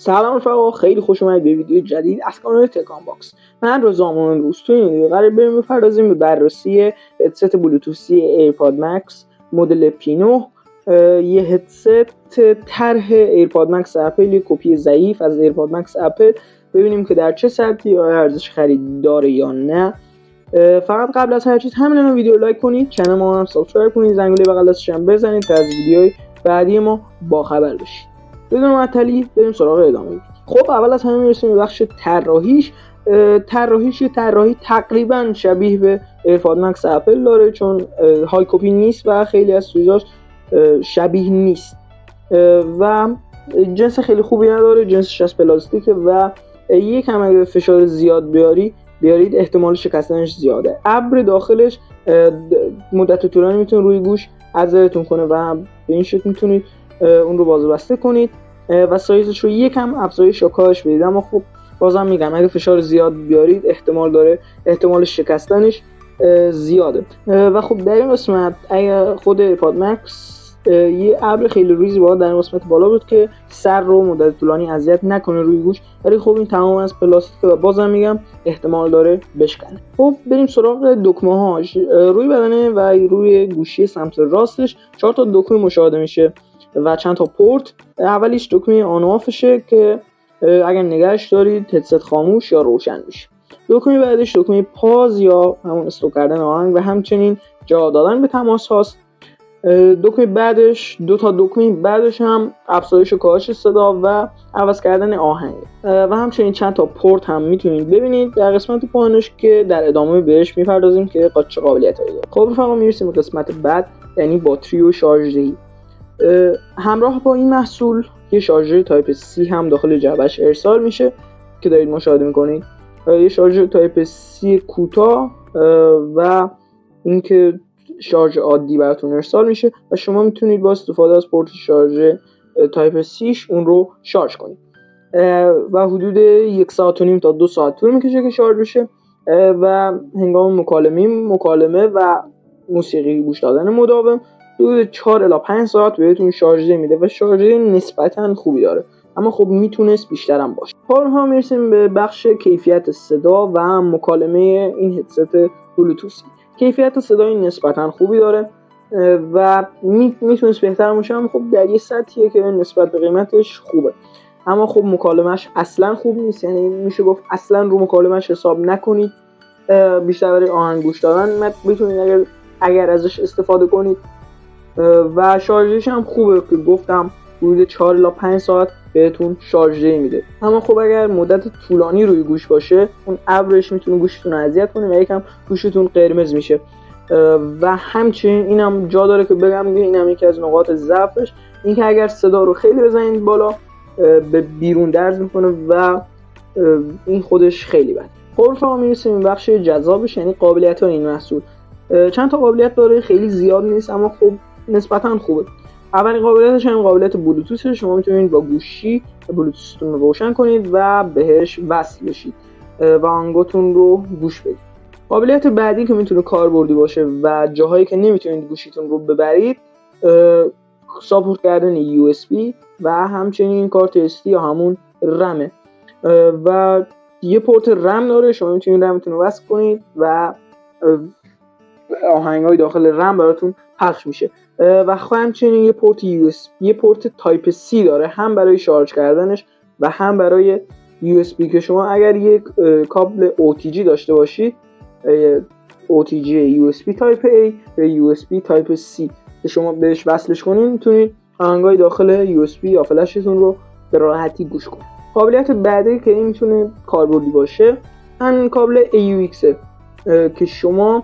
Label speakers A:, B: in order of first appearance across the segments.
A: سلام رفقا، خیلی خوش اومدید به ویدیو جدید از کانال تکان باکس. من رضا امروز تو این ویدیو قرار بپردازیم به بررسی هدست بلوتوثی ایرپاد مکس مدل پینو. یه هدست طرح ایرپاد مکس اپل، یه کپی ضعیف از ایرپاد مکس اپل. ببینیم که در چه سطحی آیا ارزش خرید داره یا نه. فقط قبل از هر چیز همین ویدیو لایک کنید، کانال ما هم سابسکرایب کنید، زنگوله بغل دستش هم بزنید تا از ویدیوهای بعدی ما باخبر بشید. بدون معطلی بریم سراغ ادامه. خب اول از همه میرسیم به بخش طراحیش. طراحی تقریبا شبیه به ایرپاد مکس اپل داره، چون های کپی نیست و خیلی از چیزاش شبیه نیست و جنس خیلی خوبی نداره، جنسش از پلاستیکه و یکم اگه فشار زیاد بیارید احتمال شکستنش زیاده. ابر داخلش مدت طولانی میتونه روی گوش اذیتتون کنه و به این شکل میتونید اون رو باز و بسته کنید و سایزش رو یکم افزایش یا کاهش بدید. اما خب بازم میگم اگه فشار زیاد بیارید احتمال شکستنش زیاده. و خب در این قسمت اگه خود ایرپاد مکس یه ابر خیلی ریزی باید در این قسمت بالا بود که سر رو مدت طولانی اذیت نکنه روی گوش، ولی خب این تمام از پلاستیک و بازم میگم احتمال داره بشکنه. خب بریم سراغ دکمه هاش. روی بدنه و روی گوشی سمت راستش 4 تا دکمه مشاهده میشه و چند تا پورت. اولیش دکمه آن آفشه که اگر نگهش دارید هدست خاموش یا روشن میشه. دکمه بعدش دکمه پاز یا همون استوب کردن آهنگ و همچنین جواب دادن به تماس هاست. دکمه بعدش دو تا دکمه بعدش هم افزایش و کاهش صدا و عوض کردن آهنگ و همچنین چند تا پورت هم میتونید ببینید در قسمت پایینش که در ادامه بهش میپردازیم که چه قابلیتایی داره. خب رفقا میرسیم به قسمت بعد، یعنی باتری و شارژدهی. همراه با این محصول یه شارژر تایپ C هم داخل جعبه‌اش ارسال میشه که دارید مشاهده میکنید. یه شارژر تایپ C کوتاه و اینکه شارژ عادی براتون ارسال میشه و شما میتونید با استفاده از پورت شارژ تایپ C اون رو شارژ کنید و حدود 1 ساعت و نیم تا 2 ساعت طول میکشه که شارژ بشه و هنگام مکالمه و موسیقی گوش دادن مداوم حدود 4 الی 5 ساعت بهتون شارژ میده و شارژ نسبتاً خوبی داره، اما خب میتونست بیشتر هم باشه. حالا میرسیم به بخش کیفیت صدا و مکالمه این هدست بلوتوثی. کیفیت صدای نسبتاً خوبی داره و میتونست بهتر باشه، اما خب در یه سطحیه که نسبت به قیمتش خوبه. اما خب مکالمش اصلا خوب نیست، یعنی میشه گفت اصلا رو مکالمش حساب نکنید، بیشتر برای آهنگ گوش دادن میتونید اگر ازش استفاده کنید و شارژش هم خوبه که گفتم حدود 4 الی 5 ساعت بهتون شارژ میده. اما خب اگر مدت طولانی روی گوش باشه اون ابرش میتونه گوشتون رو اذیت کنه و یکم گوشتون قرمز میشه و همچنین اینم جا داره که بگم که اینم یکی از نقاط ضعفش، اینکه اگر صدا رو خیلی بزنید بالا به بیرون درز میکنه و این خودش خیلی بده. خب رفقا میرسیم به بخش جذابش، یعنی قابلیت های این محصول. چند تا قابلیت داره، خیلی زیاد نیست اما خب نسبتاً خوبه. اولین قابلیتش هم قابلیت بلوتوثه. شما میتونید با گوشی بلوتوثتون رو روشن کنید و بهش وصل بشید و آهنگاتون رو گوش بدید. قابلیت بعدی که میتونه کاربردی باشه و جاهایی که نمیتونید گوشیتون رو ببرید، ساپورت کردن USB و همچنین کارت SD یا همون رمه و یه پورت رم داره. شما میتونید رمتون رو وصل کنید و آهنگای داخل رم براتون پخش میشه و همچنین یه پورت USB، یه پورت تایپ C داره، هم برای شارژ کردنش و هم برای USB که شما اگر یک کابل OTG داشته باشید، OTG USB تایپ A یا USB تایپ C که شما بهش وصلش کنید میتونید آهنگای داخل USB یا فلشتون رو به راحتی گوش کنید. قابلیت بعدی که این میتونه کاربردی باشه همین کابل AUX که شما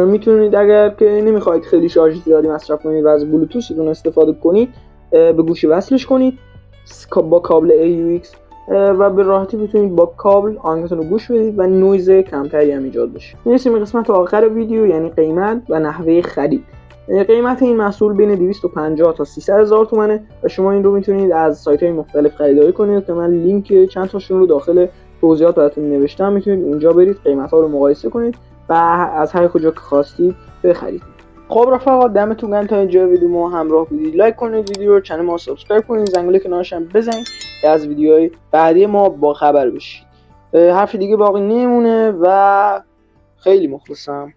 A: میتونید اگر که نمیخواید خیلی شارژ زیادی مصرف کنید و از بلوتوثتون استفاده کنید به گوشی وصلش کنید با کابل AUX و به راحتی بتونید با کابل آهنگتون رو گوش بدید و نویز کمتری هم ایجاد بشه. میرسیم به قسمت آخر ویدیو، یعنی قیمت و نحوه خرید. قیمت این محصول بین 250 تا 300 هزار تومانه و شما این رو میتونید از سایت‌های مختلف خریداری کنید که من لینک چند تاشون رو داخل توضیحات براتون نوشتم، میتونید اونجا برید قیمت‌ها رو مقایسه کنید و از هر کجا که خواستید بخرید. خب رفقا دمتون گرم تا اینجا ویدیو ما همراه بودید. لایک کنید ویدیو رو، کانال ما رو سابسکرایب کنید، زنگوله کنارش هم بزنید از ویدیوهای بعدی ما با خبر بشید. حرف دیگه باقی نمونه و خیلی مخلصم.